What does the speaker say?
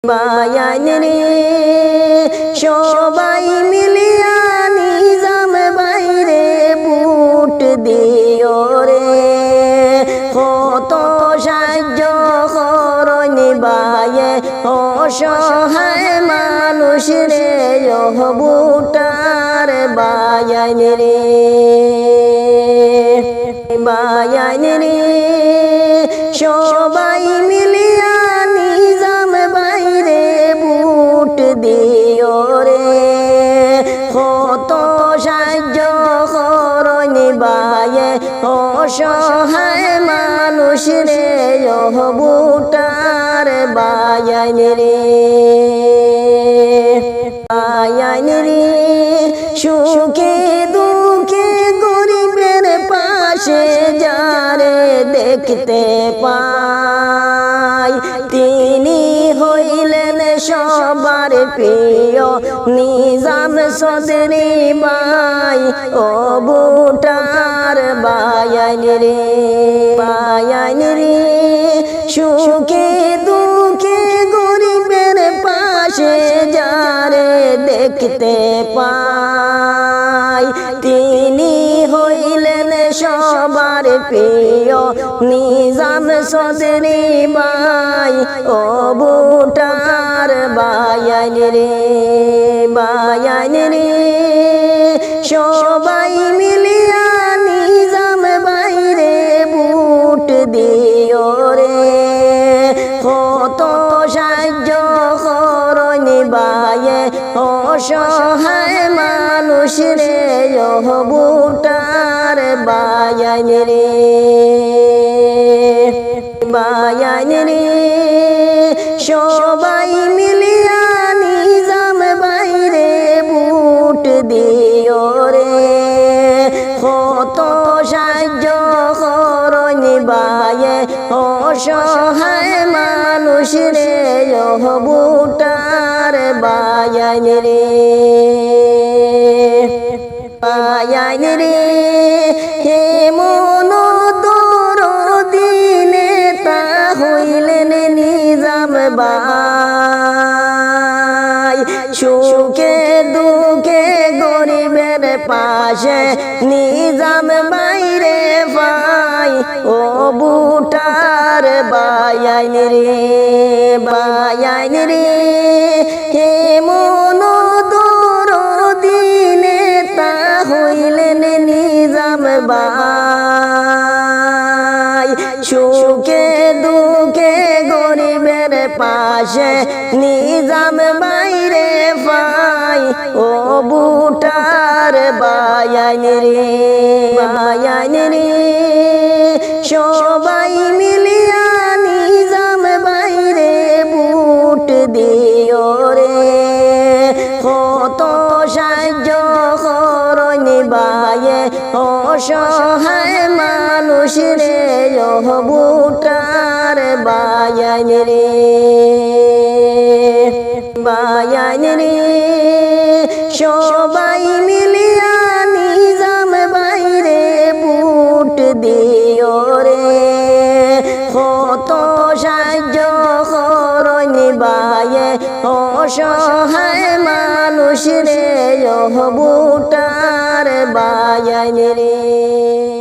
বায়ান রে সবাই মিলিয়া নিজাম বাইরে বুট দিও রে কত সাহায্য করনি বায়ে অসহায় মানুষ রে বুটার বায়ান রে বায়ান রে সবাই মিলিয়া নিজাম বাইরে বুট দিও রে কত সাহায্য করনি বায়ে অসহায় মানুষ রে বুটার বায়ান রে বায়ান রে সুখে দুঃখে গরিবের পাশে যারে দেখতে পাই তিনি হইলেন সবার প্রিয় নিজাম চৌধুরী ভাই ও বুটার বায়ান রে বায়ান রে সুখে দুঃখে গরিবের পাশে যারে দেখতে পাই তিনি হইলেন সবার প্রিয় নিজাম চৌধুরী ভাই ও বুটার বায়ান রে বায়ান রে সবাই মিলিয়া নিজাম বাইরে বুট দিও রে কত সাহায্য করনি বায়ে অসহায় মানুষ রে বুটার বায়ান রে বায়ান রে সবাই মিলিয়া নিজাম বাইরে বুট দিও রে কত সাহায্য করনি বায়ে অসহায় মানুষ রে বুটার বায়ান রে বায়ান রে হে মন দরদি নেতা হইলেন নিজাম ভাই সুখে দুঃখে গরিবের পাশে নিজাম বাইরে ভাই ও বুটার বায়ান রে বায়ান রে হে মন দরদি নেতা হইলেন নিজাম ভাই সুখে দুঃখে গরিবের পাশে নিজাম বাইরে ভাই ও বুটার বায়ান রে বায়ান রে সবাই মিলিয়া নিজাম বাইরে বুট দিও রে কত সাহায্য করনি বায়ে অসহায় মানুষ রে বুটার বায়ান রে বায়ান রে সবাই মিলিয়া নিজাম বাইরে বুট দিও রে কত সাহায্য করনি বায়ে অসহায় মানুষ রে বুটার বায়ান রে।